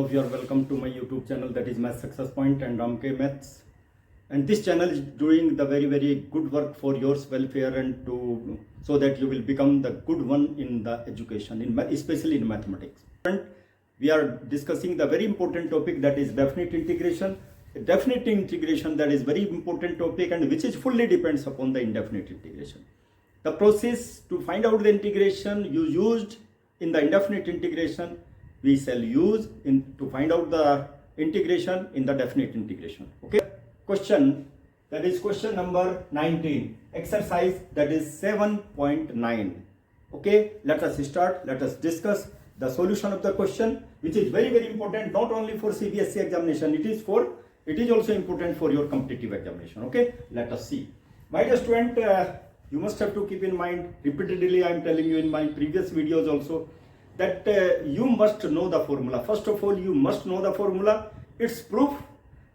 all of you are welcome to my YouTube channel, that is Math Success Point and Ramke Maths. And this channel is doing the very good work for your welfare and so that you will become the good one in the education, especially in mathematics. And we are discussing the very important topic, that is definite integration. Definite integration, that is very important topic, and which is fully depends upon the indefinite integration. The process to find out the integration you used in the indefinite integration, we shall use to find out the integration in the definite integration. Okay. Question, that is question number 19, exercise that is 7.9. Okay, let us start. Let us discuss the solution of the question, which is very important, not only for CBSE examination, it is also important for your competitive examination. Okay, let us see. My dear student, you must have to keep in mind, repeatedly I am telling you in my previous videos also, that you must know the formula. First of all, you must know the formula, its proof,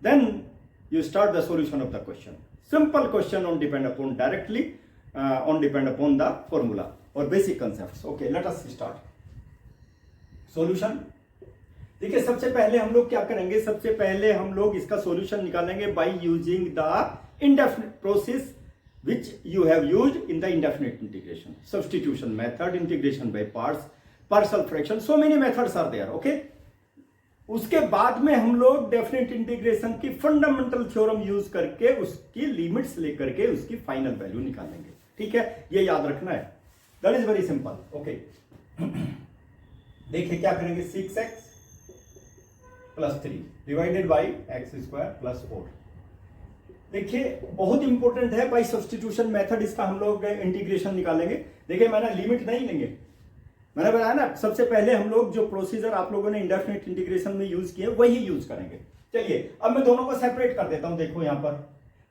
then you start the solution of the question. Simple question on depend upon directly on depend upon the formula or basic concepts. Okay, let us start. Solution. देखिए, सबसे पहले हम लोग क्या करेंगे, सबसे पहले हम लोग इसका सॉल्यूशन निकालेंगे by using the indefinite process which you have used in the indefinite integration. Substitution method, integration by parts, partial fraction, so many methods are there. Okay, उसके बाद में हम लोग डेफिनेट इंटीग्रेशन की फंडामेंटल थ्योरम यूज करके उसकी limits लेकर के उसकी फाइनल वैल्यू निकालेंगे. ठीक है, ये याद रखना है. That is very simple. Okay, देखिए क्या करेंगे, 6x plus 3 divided by x square plus 4. देखिए बहुत इंपॉर्टेंट है, बाई सब्स्टिट्यूशन मेथड इसका हम लोग इंटीग्रेशन निकालेंगे. देखिए मैंने लिमिट नहीं लेंगे, मैंने बताया ना, सबसे पहले हम लोग जो प्रोसीजर आप लोगों ने इंडेफिनिट इंटीग्रेशन में यूज किए वही यूज करेंगे. चलिए अब मैं दोनों को सेपरेट कर देता हूं. देखो यहां पर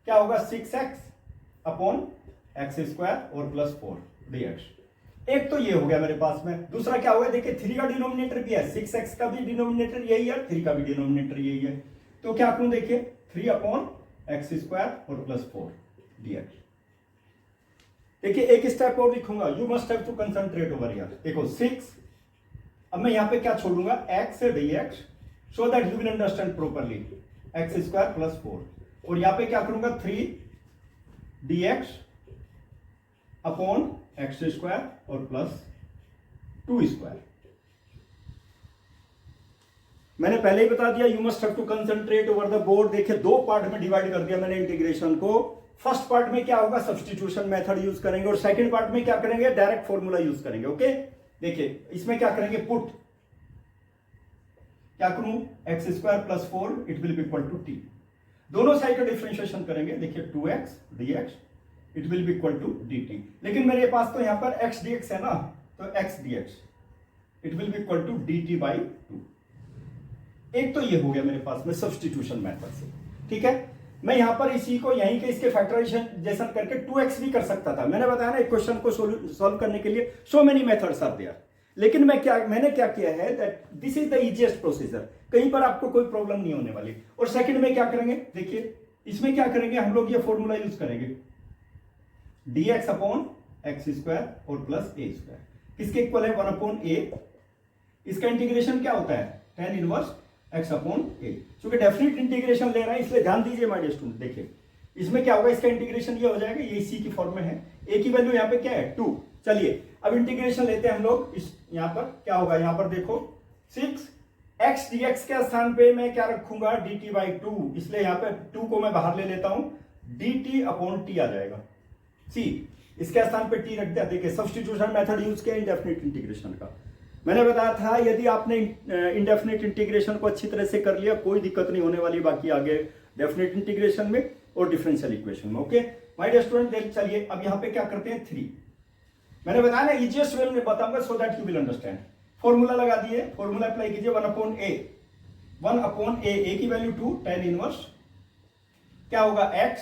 क्या होगा, 6x अपॉन एक्स स्क्वायर और प्लस 4 dx. एक तो ये हो गया मेरे पास में. दूसरा क्या होगा, देखिए 3 का डिनोमिनेटर भी है, 6x का भी डिनोमिनेटर यही है, 3 का भी डिनोमिनेटर यही है. तो क्या करूं, देखिए 3 अपॉन एक्स स्क्वायर और प्लस 4 dx. देखिए एक स्टेप और लिखूंगा, you must have to concentrate over here. देखो 6, अब मैं यहां पे क्या छोड़ूंगा, x dx, so that you will understand properly. X square plus 4, और यहां पे क्या करूंगा, 3 dx अपॉन एक्स स्क्वायर और प्लस 2 स्क्वायर. मैंने पहले ही बता दिया, you must have to concentrate over the board. देखिए दो पार्ट में डिवाइड कर दिया मैंने इंटीग्रेशन को. फर्स्ट पार्ट में क्या होगा, सब्स्टिट्यूशन मेथड यूज करेंगे, और सेकंड पार्ट में क्या करेंगे, डायरेक्ट फॉर्मूला यूज करेंगे. ओके, देखिए इसमें क्या करेंगे, पुट, क्या करूं, x square plus 4 it will be equal to T. दोनों साइड का डिफरेंशिएशन करेंगे. देखिए 2x dx it will be equal to dt. लेकिन मेरे पास तो यहां पर x dx है ना, तो x dx it will be equal to dt by 2. एक तो ये हो गया मेरे पास में सब्स्टिट्यूशन मेथड से. ठीक है, मैं यहां पर इसी को यहीं के इसके फैक्टराइजेशन करके 2x भी कर सकता था. मैंने बताया ना, एक क्वेश्चन को सॉल्व करने के लिए so many methods are there. लेकिन मैंने क्या किया है, that this is the easiest procedure. कहीं पर आपको कोई प्रॉब्लम नहीं होने वाली. और सेकंड में क्या करेंगे, देखिए इसमें क्या करेंगे, हम लोग ये फॉर्मूला यूज करेंगे, dx अपॉन एक्स स्क्वायर और प्लस a स्क्वायर. किसके इक्वल है, 1 अपॉन a. इसका इंटीग्रेशन क्या होता है, tan inverse x upon a. क्योंकि डेफिनेट इंटीग्रेशन ले रहा है, इसलिए ध्यान दीजिए माय डियर स्टूडेंट. देखिए इसमें क्या होगा, इसका इंटीग्रेशन ये हो जाएगा, ये इसी की फॉर्म में है. a की वैल्यू यहाँ पे क्या है, 2. चलिए अब इंटीग्रेशन लेते हैं हम लोग. इस यहाँ पर क्या होगा, यहाँ पर देखो 6x dx के स्थान पे मैं क्या रखूंगा, dt बाई 2. इसलिए यहाँ पे 2 को मैं बाहर ले लेता हूं, dt अपॉन t आ जाएगा. सी, इसके स्थान पे t रख दिया. देखिए सब्स्टिट्यूशन मेथड यूज किया इंडेफिनिट इंटीग्रेशन का. मैंने बताया था, यदि आपने इंडेफिनिट इंटीग्रेशन को अच्छी तरह से कर लिया, कोई दिक्कत नहीं होने वाली बाकी आगे डेफिनिट इंटीग्रेशन में और डिफरेंशियल इक्वेशन में. ओके माय डियर स्टूडेंट, चलिए अब यहाँ पे क्या करते हैं, 3. मैंने बताया ना, इजीएस्ट वे में बताऊंगा सो that you will understand. Formula लगा दिए, फॉर्मूला अप्लाई कीजिए, 1 अपॉन a. a की वैल्यू 2, tan इनवर्स क्या होगा, x,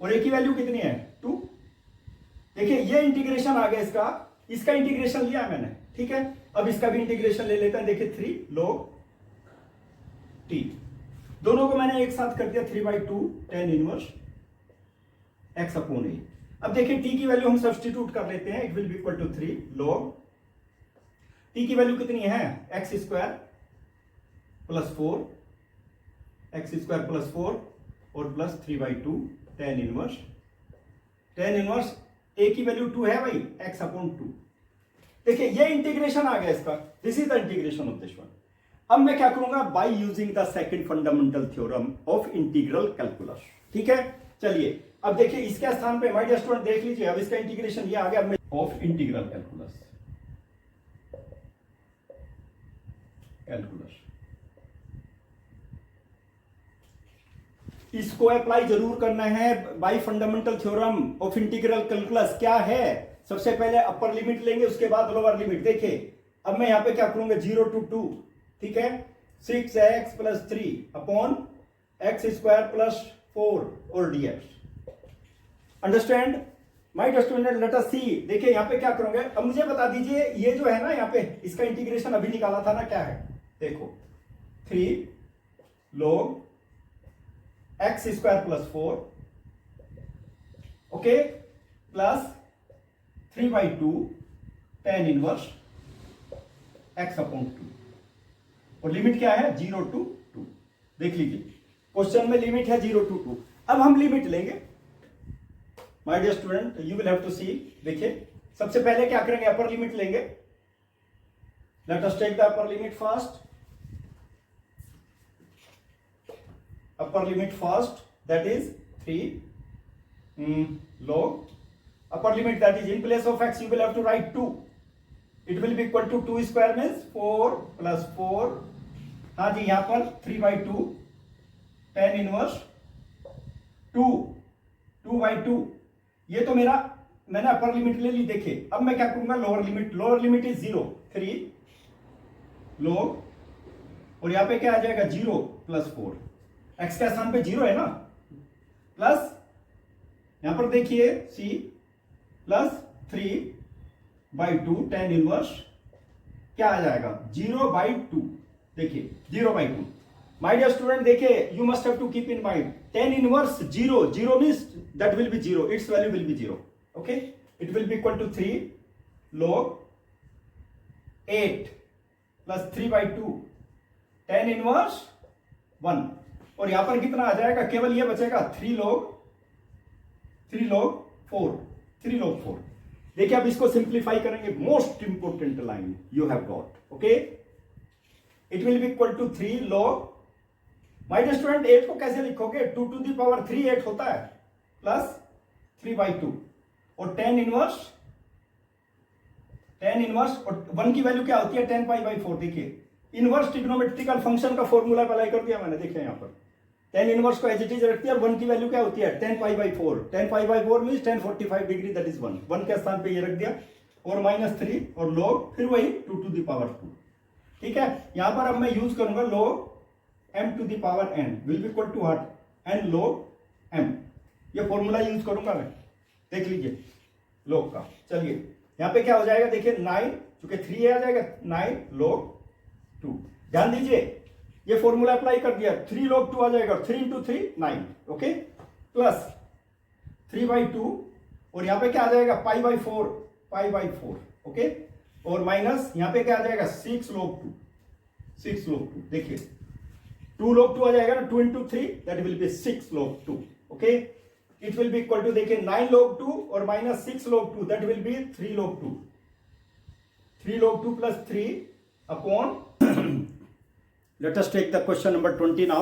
और a की वैल्यू कितनी है, 2. देखिए ये इंटीग्रेशन आ गया, इसका इंटीग्रेशन लिया मैंने. ठीक है, अब इसका भी इंटीग्रेशन ले लेते हैं. देखिए 3 log t, दोनों को मैंने एक साथ कर दिया, 3 by 2 tan inverse x upon a. अब देखिए t की वैल्यू हम सब्स्टिट्यूट कर लेते हैं, it will be equal to 3 log t की वैल्यू कितनी है, x square plus 4 x square plus 4 और प्लस 3/2 tan इनवर्स ए की वैल्यू 2 है भाई, x अपॉन 2। देखिए ये इंटीग्रेशन आ गया इसका, this is the integration of this one. अब मैं क्या करूंगा, by using the second fundamental theorem of integral calculus. ठीक है, चलिए अब देखिए इसके स्थान पे माय डियर स्टूडेंट देख लीजिए, अब इसका इंटीग्रेशन ये आ गया ऑफ इंटीग्रल कैलकुलस। इसको अप्लाई जरूर करना है bye fundamental theorem of integral calculus. क्या है, सबसे पहले अपर लिमिट लेंगे, उसके बाद लोअर लिमिट। देखिए अब मैं यहां पे क्या करूंगा, 0 to 2, ठीक है, 6x + 3 upon x square plus 4 और dx। Understand my dear student, let us see. देखिए यहां पे क्या करूंगा, अब मुझे बता दीजिए ये जो है ना यहाँ पे इसका इंटीग्रेशन अभी निकाला था ना, क्या है, देखो 3 log x square plus 4 okay plus 3/2 tan inverse x upon 2 और लिमिट क्या है 0 to 2। देख लीजिए क्वेश्चन में लिमिट है 0 to 2। अब हम लिमिट लेंगे my dear student, you will have to see. देखिए सबसे पहले क्या करेंगे, अपर लिमिट लेंगे। Let us take the upper limit first. upper limit first, that is 3 log upper limit, that is in place of x you will have to write 2, it will be equal to 2 square means 4 plus 4, हाँ जी यहां पर 3/2 tan inverse 2/2। ये तो मेरा मैंने upper limit ले ली। देखिए अब मैं क्या करूंगा, लोअर लिमिट इज 0, 3 log और यहां पे क्या आ जाएगा 0 + 4, x के स्थान पे 0 है ना, प्लस यहां पर देखिए c प्लस 3/2 tan इनवर्स क्या आ जाएगा 0/2। देखिए 0/2। माय डियर स्टूडेंट देखिए you must have to keep in mind tan inverse 0 means that will be 0, it's value will be 0। Okay, it will be equal to 3 log 8 plus 3/2 tan inverse 1 और यहां पर कितना आ जाएगा, केवल ये बचेगा 3 log 4। देखिए अब इसको सिंप्लीफाई करेंगे, most important line you have got. Okay, it will be equal to 3 log, my dear student 8 को कैसे लिखोगे, 2 to the power 3 8 होता है, प्लस 3/2 और tan इनवर्स और 1 की वैल्यू क्या होती है, tan π/4। देखिए इनवर्स ट्रिग्नोमेट्रिकल फंक्शन का फॉर्मूला अप्लाई कर दिया मैंने। देखिए यहां पर tan इनवर्स को एज इट इज रख दिया और 1 की वैल्यू क्या होती है, tan π/4। tan π/4 means tan 45 degree, that is 1 के स्थान पे ये रख दिया और -3 और log फिर वही 2 to the power 2। ठीक है, यहां पर अब मैं यूज करूंगा log m to the power n will be equal to what, n log m। ये फॉर्मूला यूज करूंगा मैं, देख लीजिए log का। चलिए यहां पे क्या हो जाएगा, देखिए 9 चूंकि 3 आ जाएगा 9 log 2। ध्यान दीजिए ये फॉर्मूला अप्लाई कर दिया, 3 log 2 आ जाएगा, 3 into 3 9। ओके, प्लस 3/2 और यहां पे क्या आ जाएगा π/4। ओके, और माइनस यहां पे क्या आ जाएगा 6 log 2। देखिए 2 log 2 आ जाएगा ना, 2 into 3 that will be 6 log 2। Okay, it will be equal to देखिए 9 log 2 और -6 log 2 that will be 3 log 2। 3 log 2 plus 3 upon let us take the question number 20 now,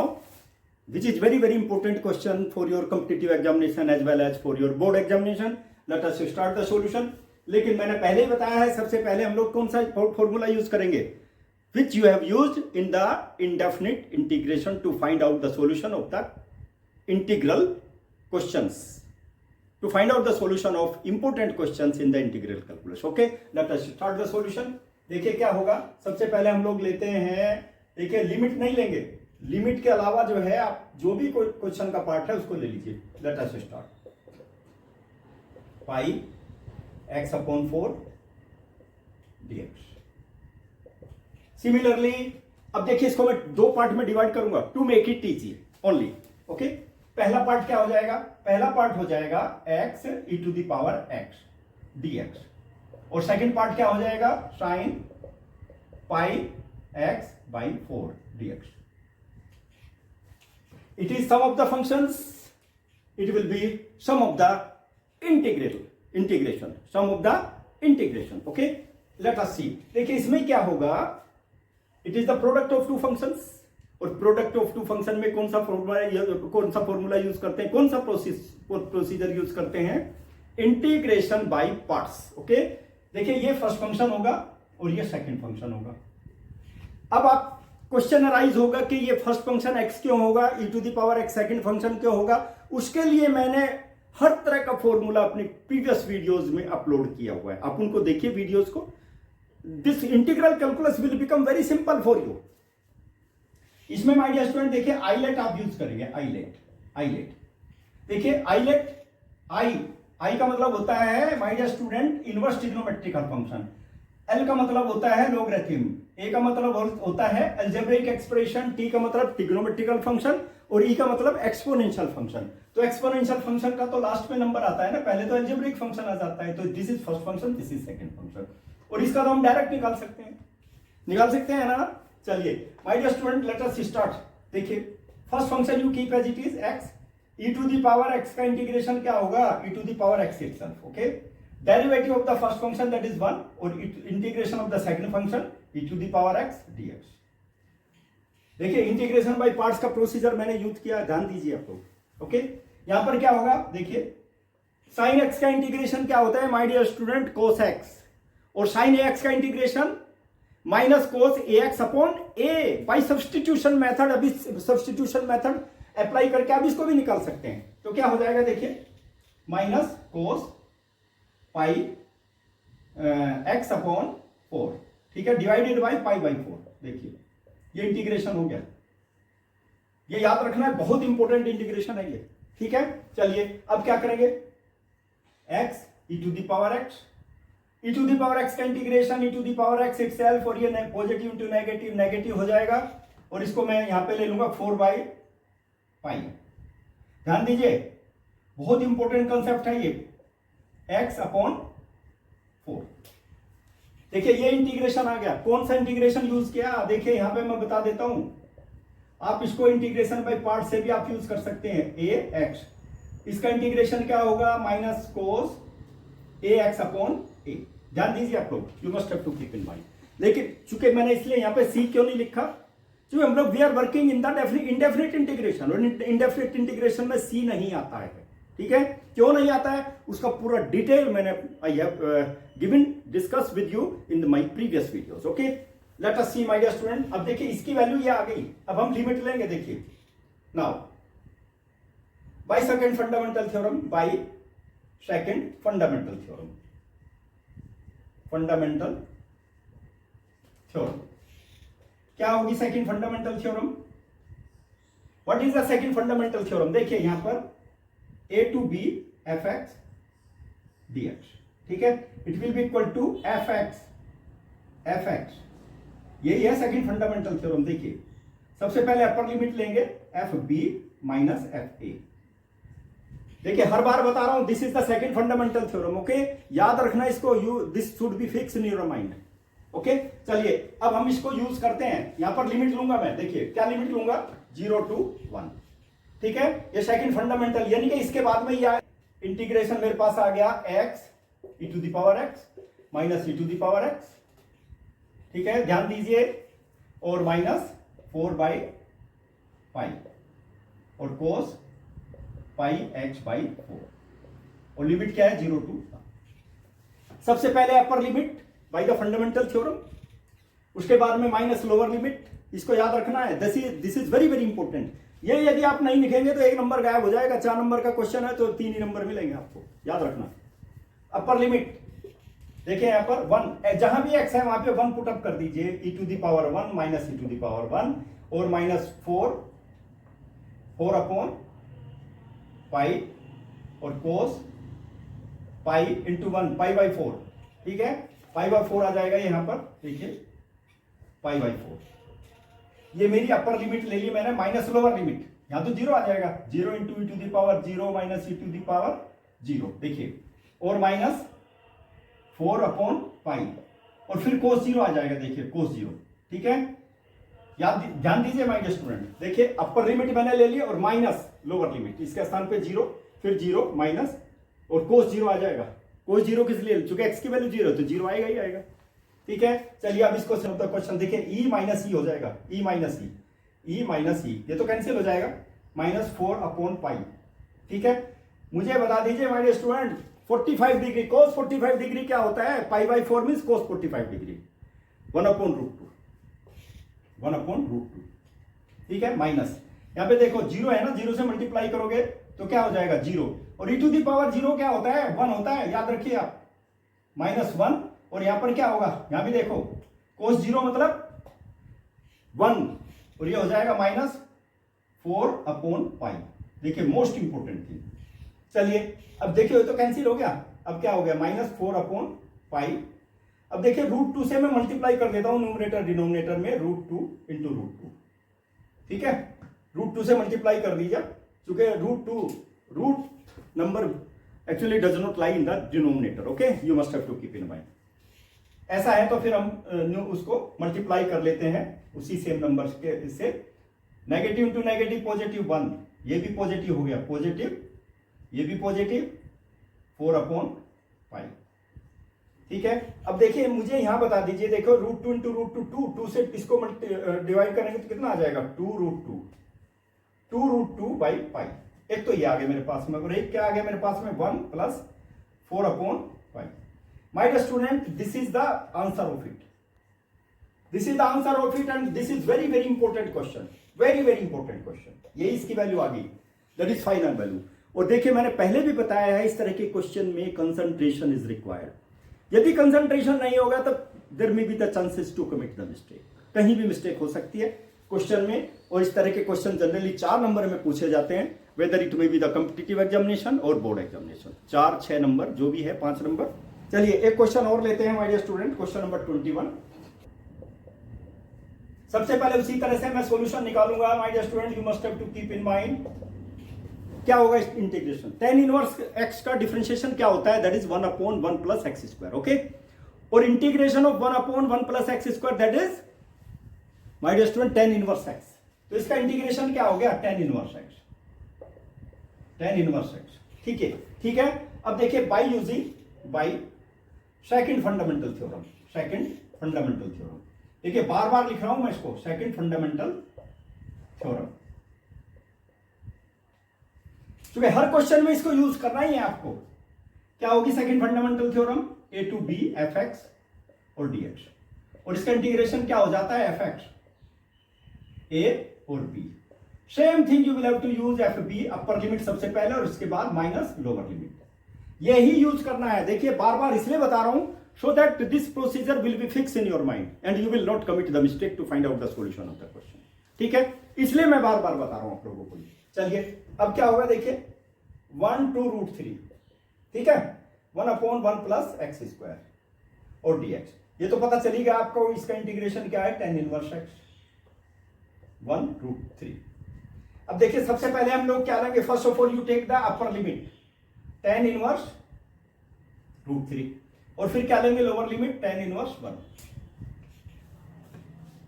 which is very important question for your competitive examination as well as for your board examination. Let us start the solution. लेकिन मैंने पहले ही बताया है, सबसे पहले हम लोग कौन सा फॉर्मूला यूज करेंगे, which you have used in the indefinite integration to find out the solution of the integral questions, to find out the solution of important questions in the integral calculus. Okay, let us start the solution. देखिए क्या होगा, सबसे पहले हम लोग लेते हैं, देखिए लिमिट नहीं लेंगे, लिमिट के अलावा जो है आप जो भी क्वेश्चन का पार्ट है उसको ले लीजिए। Let us start, pi x upon 4 dx। Similarly अब देखिए इसको मैं दो पार्ट में डिवाइड करूंगा to make it easy only. Okay, पहला पार्ट क्या हो जाएगा, पहला पार्ट हो जाएगा x e⁻ x dx और सेकंड पार्ट क्या हो जाएगा, sign π x/4 dx. It is sum of the functions. It will be sum of the integration. Sum of the integration. Okay. Let us see. देखिए इसमें क्या होगा. It is the product of two functions. और product of to function में कौन सा formula use करते हैं, कौन सा प्रोसीजर यूज करते हैं, इंटीग्रेशन बाय पार्ट्स. ओके. देखिए ये फर्स्ट फंक्शन होगा और ये सेकंड फंक्शन होगा. अब आप क्वेश्चन अराइज होगा कि ये फर्स्ट फंक्शन x क्यों होगा, e to the power x second function क्यों होगा. उसके लिए मैंने हर तरह का फॉर्मूला अपनी प्रीवियस वीडियोस में अपलोड किया हुआ है. आप उनको देखिए वीडियोस को. This integral calculus will become very simple for you. इसमें माय डियर स्टूडेंट देखिए आईलेट आप यूज करेंगे. आईलेट देखिए आईलेट आई का मतलब होता है my dear student inverse trigonometrical function. L का मतलब होता है लॉगरिथम. ए का मतलब होता है अलजेब्रिक एक्सप्रेशन. टी का मतलब ट्रिग्नोमेट्रिकल फंक्शन और ई का मतलब एक्सपोनेंशियल फंक्शन. तो एक्सपोनेंशियल फंक्शन का तो लास्ट में नंबर आता है ना, पहले तो अलजेब्रिक फंक्शन आ जाता है. तो this is first function, this is second function. और इसका तो हम डायरेक्ट निकाल सकते हैं ना. चलिए my dear student let us start. देखिए first function you keep as it is x. e to the power x का इंटीग्रेशन क्या होगा, e to the power x itself. Okay. Derivative of the first function that is 1 और integration of the second function e to the power x dx. देखिए integration by parts का procedure मैंने use किया, ध्यान दीजिए आप लोग. ओके. यहां पर क्या होगा देखिए sin x का इंटीग्रेशन क्या होता है my dear student, cos x. और sin ax का integration minus cos ax upon a by substitution method. अभी सब्सटीट्यूशन मेथड अप्लाई करके आप इसको भी निकाल सकते हैं. तो क्या हो जाएगा देखिए माइनस कोस पाई x अपॉन 4. ठीक है, डिवाइडेड बाई पाई बाई 4. देखिए ये इंटीग्रेशन हो गया. ये याद रखना है, बहुत इंपॉर्टेंट इंटीग्रेशन है ये. ठीक है. चलिए अब क्या करेंगे, x e to the power x, e to the power x का integration e to the power x itself. और ये पॉजिटिव टू नेगेटिव हो जाएगा. और इसको मैं यहां पे ले लूंगा 4 बाई पाई. ध्यान दीजिए बहुत इंपॉर्टेंट कंसेप्ट है ये, x अपॉन 4. देखिए ये इंटीग्रेशन आ गया. कौन सा इंटीग्रेशन यूज किया, देखिए यहां पे मैं बता देता हूं. आप इसको इंटीग्रेशन बाय पार्ट से भी आप यूज कर सकते हैं. ax इसका इंटीग्रेशन क्या होगा, minus cos ax upon a. ध्यान दीजिए आप लोग, you must have to keep in mind. लेकिन चूंकि मैंने इसलिए यहां पे c क्यों नहीं लिखा, क्योंकि हम लोग we are working in the indefinite integration. और इंडेफिनिट इंटीग्रेशन में c नहीं आता है. ठीक है, क्यों नहीं आता है उसका पूरा डिटेल मैंने I have given discuss with you in my previous videos. Okay. Let us see my dear student. अब देखिए इसकी वैल्यू ये आ गई. अब हम लिमिट लेंगे. देखिए now by second fundamental theorem, by second fundamental theorem, fundamental theorem. क्या होगी second fundamental theorem, what is the second fundamental theorem. देखिए यहां पर a to b fx dx. ठीक है, it will be equal to fx. यही है second fundamental theorem. देखिए सबसे पहले अपर लिमिट लेंगे fb माइनस fa. देखिए हर बार बता रहा हूं this is the second fundamental theorem. Okay, याद रखना इसको. This should be fix in your mind. Okay. चलिए अब हम इसको यूज करते हैं. यहां पर लिमिट लूंगा मैं. देखिए क्या लिमिट लूंगा, 0 टू 1. ठीक है, ये सेकंड फंडामेंटल, यानी कि इसके बाद में ये इंटीग्रेशन मेरे पास आ गया x e to the power x minus e to the power x. ठीक है, ध्यान दीजिए. और माइनस 4 बाई पाई और कोस पाई x बाई 4. और लिमिट क्या है, 0 टू 1. सबसे पहले upper limit by the fundamental theorem, उसके बाद में माइनस लोअर लिमिट. इसको याद रखना है. This is very very important. ये यदि आप नहीं लिखेंगे तो 1 नंबर गायब हो जाएगा. 4 नंबर का क्वेश्चन है तो 3 ही नंबर मिलेंगे आपको, याद रखना. अपर लिमिट देखिए यहां पर 1, जहां भी x है वहां पे 1 पुट अप कर दीजिए. e to the power 1 minus e to the power 1 और माइनस 4 अपॉन पाई और कोस पाई इंटू 1 पाई बाई 4. ठीक है, पाई बाई 4 आ जाएगा यहां पर. देखिए पाई बाई 4. ये मेरी अपर लिमिट ले ली मैंने. माइनस लोअर लिमिट, यहां तो 0 आ जाएगा. 0 into e to the power 0 minus e to the power 0. देखिए और माइनस 4 अपॉन पाई और फिर कोस 0 आ जाएगा. देखिए कोस 0. ठीक है, याद ध्यान दीजिए माय डियर स्टूडेंट, देखिए अपर लिमिट मैंने ले लिया और माइनस लोअर लिमिट, इसके स्थान पे 0, फिर 0 माइनस और कोस 0 आ जाएगा। कोस 0 किस लिए, चूंकि x की वैल्यू 0 तो 0 आएगा ही आएगा। ठीक है, चलिए अब इसको क्वेश्चन देखिए, e माइनस ई हो जाएगा, e माइनस ई, ये तो कैंसिल हो जाएगा, -4/पाई। ठीक है, मुझे बता दीजिए my dear student 45 degree, cos 45 degree क्या होता है, π/4 मीन्स कोस 45 डिग्री, 1/√2, 1/√2। ठीक है, माइनस यहां पे देखो 0 है ना, 0 से मल्टीप्लाई करोगे तो क्या हो जाएगा 0, और e टू दी पावर 0 क्या होता है, 1 होता है, याद रखिए आप, -1, और यहां पर क्या होगा, यहां भी देखो कोस 0 मतलब 1, और ये हो जाएगा -4/पाई। देखिए मोस्ट इंपोर्टेंट थिंग। चलिए अब देखिए तो कैंसिल हो गया, अब क्या हो गया -4/पाई। अब देखिए √2 से मैं मल्टीप्लाई कर देता हूं न्यूमरेटर डिनोमिनेटर में, √2 × √2। ठीक है, √2 से मल्टीप्लाई कर दीजिए, क्योंकि root number actually does not lie in the denominator. Okay, you must have to keep in mind. ऐसा है तो फिर हम उसको मल्टीप्लाई कर लेते हैं उसी सेम नंबर के, इससे नेगेटिव टू नेगेटिव पॉजिटिव 1, ये भी पॉजिटिव हो गया, पॉजिटिव, ये भी पॉजिटिव, 4/पाई। ठीक है, अब देखिए मुझे यहां बता दीजिए, देखो √2 × √2, 2 से इसको डिवाइड करेंगे तो कितना आ जाएगा, 2√2/पाई। एक तो ये आ गया मेरे पास में, और एक क्या आ गया मेरे पास में, 1 + 4/पाई। My dear student, this is the answer of it. This is the answer of it, and this is very very important question. Very very important question. ये इसकी वैल्यू आ गई, that is final value. और देखिए मैंने पहले भी बताया है, इस तरह के क्वेश्चन में कंसंट्रेशन इज रिक्वायर्ड। यदि कंसंट्रेशन नहीं होगा तो there may be the chances to commit the mistake, कहीं भी मिस्टेक हो सकती है क्वेश्चन में। और इस तरह के क्वेश्चन जनरली 4 नंबर में पूछे जाते हैं, whether it may be the competitive examination और बोर्ड एग्जामिनेशन, 4, 6 नंबर जो भी है, 5 नंबर। चलिए एक क्वेश्चन और लेते हैं my dear student, question number 21। सबसे पहले उसी तरह से मैं सॉल्यूशन निकालूंगा my dear student, you must have to keep in mind क्या होगा इस इंटीग्रेशन। tan इनवर्स x का डिफरेंशिएशन क्या होता है, दैट इज 1/1 + x²। ओके, और integration of 1/1 + x², that is my dear student tan inverse x। तो इसका इंटीग्रेशन क्या हो गया, tan inverse x, tan inverse x। ठीक है, ठीक है। अब देखिए by using by second fundamental theorem, second fundamental theorem. देखिए बार बार लिख रहा हूं मैं इसको, सेकंड फंडामेंटल थ्योरम, क्योंकि हर क्वेश्चन में इसको यूज करना ही है आपको। क्या होगी second fundamental theorem, a to b fx और dx, और इसका इंटीग्रेशन क्या हो जाता है, fx a और b। Same thing you will have to use fb, upper limit सबसे पहले और इसके बाद माइनस लोअर लिमिट, यही यूज करना है। देखिए बार बार इसलिए बता रहा हूं, so that this procedure will be fix in your mind and you will not commit the mistake to find out the solution of the question. ठीक है, इसलिए मैं बार बार बता रहा हूं आप लोगों को। चलिए अब क्या होगा, देखिए 1 to √3, ठीक है, 1/1 + x² और dx, ये तो पता चली गया आपको। इसका इंटीग्रेशन क्या है, tan इनवर्स x, 1/√3। अब देखिए सबसे पहले हम लोग क्या लेंगे, first of all you take the upper limit tan inverse √3, और फिर क्या लेंगे lower limit tan inverse 1।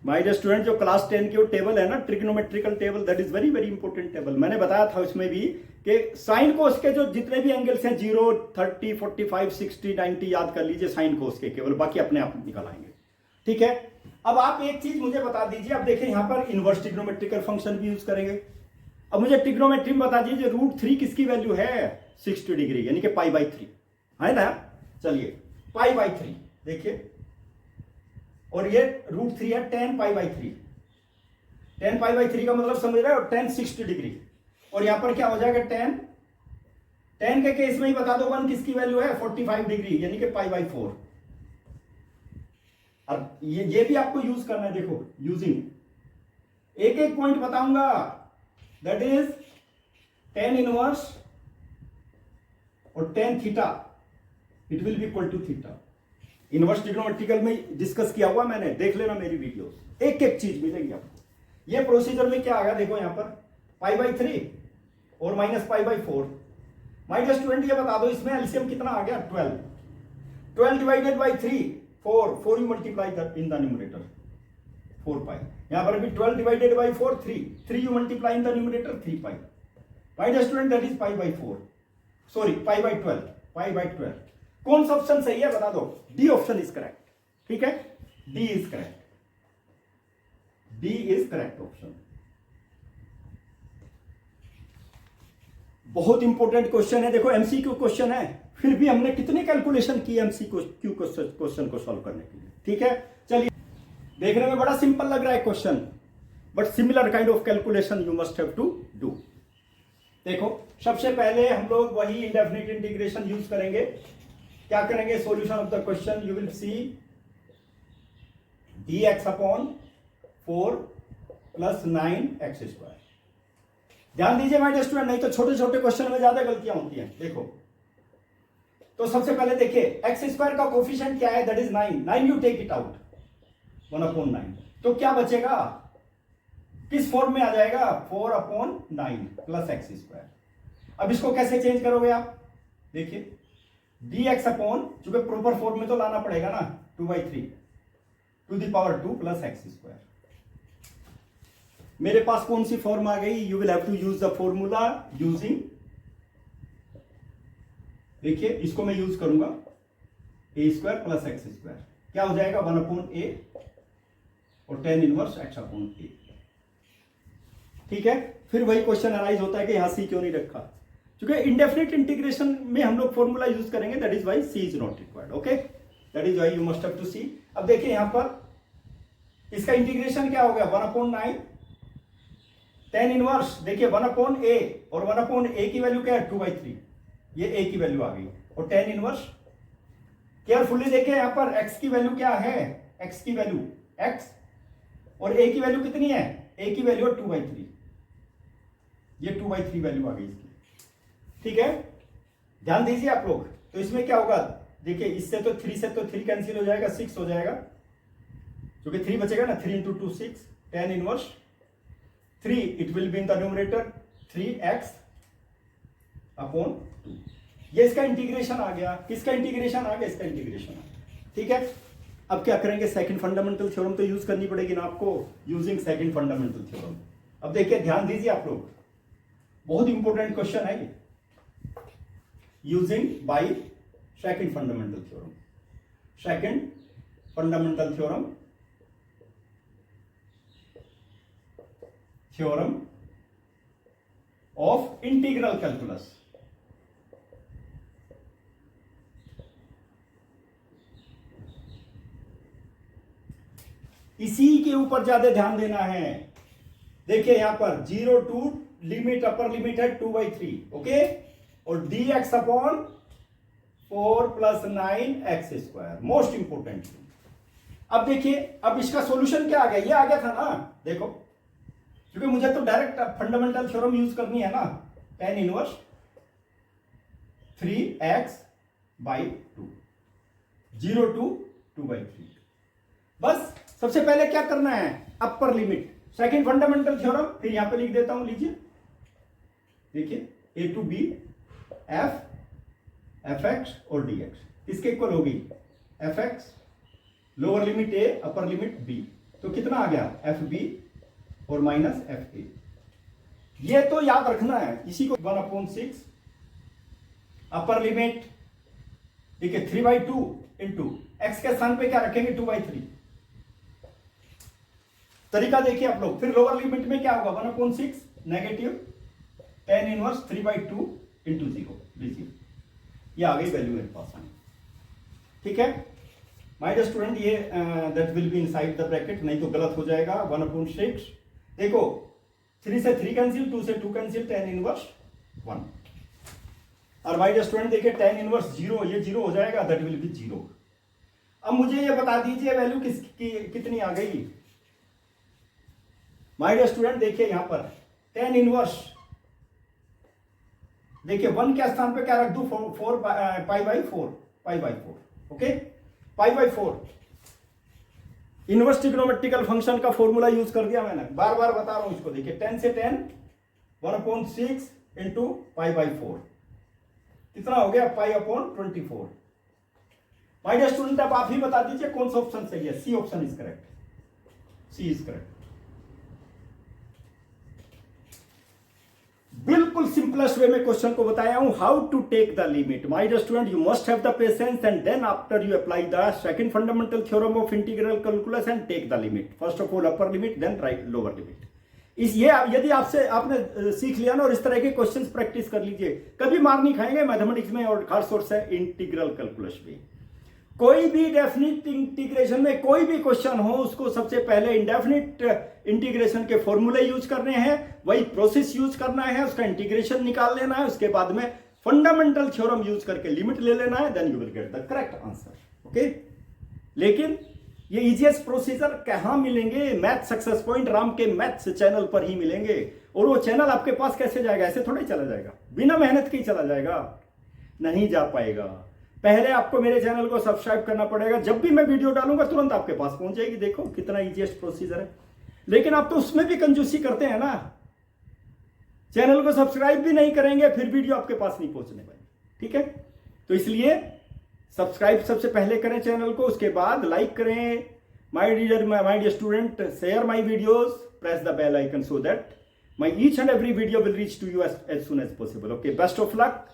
My dear student, जो क्लास 10 की टेबल है ना, trigonometrical table, that is very very important table. मैंने बताया था उसमें भी कि साइन कोस के जो जितने भी एंगल्स हैं, 0, 30, 45, 60, 90, याद कर लीजिए साइन कोस के केवल, बाकी अपने आप निकल आएंगे। ठीक है, अब आप एक चीज मुझे बता दीजिए, अब देखिए यहां पर इनवर्स ट्रिग्नोमेट्रिकल फंक्शन भी यूज करेंगे। अब मुझे ट्रिग्नोमेट्री में बता दीजिए √3 किसकी वैल्यू है, 60 डिग्री, यानी कि π/3 है ना। चलिए π/3 देखिए, और ये √3 है, tan π/3, tan π/3 का मतलब समझ रहे हो, tan 60 डिग्री, और यहां पर क्या हो जाएगा, tan के केस में ही बता दो 1 किसकी वैल्यू है, 45 डिग्री, यानी कि π/4। अब ये भी आपको यूज करना है। देखो यूजिंग एक एक पॉइंट बताऊंगा, दैट इज tan इनवर्स और tan theta, it will be equal to theta. Inverse trigonometrical में डिस्कस किया हुआ मैंने, देख लेना मेरी वीडियोस, एक एक चीज मिलेगी आपको। ये प्रोसीजर में क्या आ गया, देखो यहां पर π/3 और -π/4। माय डियर स्टूडेंट, ये बता दो इसमें एलसीएम कितना आ गया, 12 divided by 3, 4 you multiply in the numerator, 4 pi. यहाँ पर भी 12 divided by 4 3 you multiply in the numerator 3 pi. My dear student that is pi by 4, sorry pi by 12। कौन सा ऑप्शन सही है बता दो? D option is correct. ठीक है, D is correct, D is correct option. बहुत इंपॉर्टेंट क्वेश्चन है, देखो एमसीक्यू क्वेश्चन है, फिर भी हमने कितने कैलकुलेशन किए एमसीक्यू क्वेश्चन को सॉल्व करने के लिए। ठीक है, चलिए, देखने में बड़ा सिंपल लग रहा है question, but similar kind of calculation you must have to do. देखो सबसे पहले हम लोग वही इंडेफिनिट इंटीग्रेशन यूज करेंगे। क्या करेंगे? Solution of the question you will see dx upon 4 plus 9x²। ध्यान दीजिए माय डियर स्टूडेंट, नहीं तो छोटे छोटे क्वेश्चन में ज्यादा गलतियां होती हैं। देखो तो सबसे पहले देखिए x² का कोफिशिएंट क्या है? That is 9 you take it out 1/9, तो क्या बचेगा? किस फॉर्म में आ जाएगा? 4/9 प्लस x²। अब इसको कैसे चेंज करोगे आप? देखिए dx अपॉन, चूंकि प्रॉपर फॉर्म में तो लाना पड़ेगा ना, 2/3 to the power 2 plus x²। मेरे पास कौन सी फॉर्म आ गई? You will have to use the formula using, देखिए इसको मैं यूज करूंगा a² प्लस x²। क्या हो जाएगा? 1/a और tan इनवर्स x/a। ठीक है, फिर वही क्वेश्चन अराइज होता है कि यहां c क्यों नहीं रखा, क्योंकि इंडेफिनिट इंटीग्रेशन में हम लोग फॉर्मूला यूज करेंगे, that is why c is not required. Okay, that is why you must have to see. अब देखिए यहां पर इसका इंटीग्रेशन क्या हो गया? 1/9 tan इनवर्स, देखिए 1/a और 1/a की वैल्यू क्या है? 2/3, ये a की वैल्यू आ गई, और tan इनवर्स केयरफुली देखिए यहां पर x की वैल्यू क्या है? x की वैल्यू x, और a की वैल्यू कितनी है? a की वैल्यू 2/3, ये 2/3 वैल्यू आ गई इसकी। ठीक है, ध्यान दीजिए आप लोग। तो इसमें क्या होगा? देखिए इससे तो 3 से तो 3 कैंसिल हो जाएगा, 6 हो जाएगा, क्योंकि 3 बचेगा ना, 3 × 2 6, tan inverse 3 it will be in the numerator 3x upon 2। ये इसका इंटीग्रेशन आ गया। किसका इंटीग्रेशन आ गया? इसका इंटीग्रेशन आ गया। ठीक है, अब क्या करेंगे? सेकंड फंडामेंटल थ्योरम तो यूज करनी पड़ेगी ना आपको, यूजिंग सेकंड फंडामेंटल थ्योरम। अब देखिए ध्यान दीजिए आप लोग, बहुत इंपॉर्टेंट क्वेश्चन है ये, using by second fundamental theorem. Second fundamental theorem, theorem of integral calculus. इसी के ऊपर ज्यादा ध्यान देना है। देखिए यहां पर 0 टू लिमिट, अपर लिमिट है 2/3, ओके, और dx upon 4 plus 9x², most important. अब देखिए, अब इसका सॉल्यूशन क्या आ गया? ये आ गया था ना, देखो, क्योंकि मुझे तो डायरेक्ट फंडामेंटल थ्योरम यूज करनी है ना, tan इनवर्स 3x/2, 0 टू 2/3। बस सबसे पहले क्या करना है? Upper limit, second fundamental theorem, फिर यहां पे लिख देता हूं, लीजिए, देखिए a टू b f(x) और dx किसके इक्वल होगी? fx, lower limit a, upper limit b, तो कितना आ गया? fb और माइनस fa। ये तो याद रखना है, इसी को 1/6 अपर लिमिट, देखिए 3/2 इंटू x के स्थान पे क्या रखेंगे? 2/3। तरीका देखिए आप लोग। फिर लोअर लिमिट में क्या होगा? 1/6 नेगेटिव tan इनवर्स 3/2 इंटू 0, लीजिए ये आ गई वैल्यू मेरे पास। ठीक है माय डियर स्टूडेंट, ये that will be inside the bracket, नहीं तो गलत हो जाएगा। 1/6, देखो 3 से 3 कैंसिल, 2 से 2 कैंसिल, tan इनवर्स 1। और माय डियर स्टूडेंट देखिए tan इनवर्स 0, ये 0 हो जाएगा, दैट विल बी 0। अब मुझे ये बता दीजिए वैल्यू कितनी आ गई? माय डियर स्टूडेंट देखिए यहां पर tan इनवर्स, देखिए 1 के स्थान पे क्या रख दूं? 4 पाई/4, ओके, पाई/4। इनवर्स ट्रिग्नोमेट्रिकल फंक्शन का फॉर्मूला यूज कर दिया मैंने, बार बार बता रहा हूं इसको। देखिए 10 से 10 1/6 इंटू पाई/4, कितना हो गया? पाई/24। माय डियर स्टूडेंट, अब आप ही बता दीजिए कौन सा ऑप्शन सही है? C option is correct. C is correct. बिल्कुल सिंपलेस्ट वे में क्वेश्चन को बताया हूं, how to take the limit. My dear student, you must have the patience and then after you apply the second fundamental theorem of integral calculus and take the limit. First of all upper limit, then right lower limit. ये यदि आपने सीख लिया ना और इस तरह के क्वेश्चंस प्रैक्टिस कर लीजिए, कभी मार नहीं खाएंगे मैथमेटिक्स में। और खास तौर से इंटीग्रल कैलकुलस में कोई भी डेफिनिट इंटीग्रेशन में कोई भी क्वेश्चन हो, उसको सबसे पहले इंडेफिनिट इंटीग्रेशन के फॉर्मूले यूज करने हैं, वही प्रोसेस यूज करना है, उसका इंटीग्रेशन निकाल लेना है, उसके बाद में फंडामेंटल थ्योरम यूज करके लिमिट ले लेना है, then you will get the correct answer. Okay, लेकिन ये इजीएस्ट प्रोसीजर कहां मिलेंगे? मैथ सक्सेस पॉइंट राम के मैथ्स चैनल पर ही मिलेंगे। और वो चैनल आपके पास कैसे जाएगा? ऐसे थोड़ा ही चला जाएगा, बिना मेहनत के ही चला जाएगा? नहीं जा पाएगा। पहले आपको मेरे चैनल को सब्सक्राइब करना पड़ेगा, जब भी मैं वीडियो डालूंगा तुरंत आपके पास पहुंच जाएगी। देखो कितना इजीएस्ट प्रोसीजर है। लेकिन आप तो उसमें भी कंजूसी करते हैं ना, चैनल को सब्सक्राइब भी नहीं करेंगे, फिर वीडियो आपके पास नहीं पहुंचने वाली। ठीक है, तो इसलिए सब्सक्राइब सबसे पहले करें चैनल को, उसके बाद लाइक करें। My dear student, share my videos, press the bell icon so that my each and every video will reach to you as soon as possible. Okay, best of luck.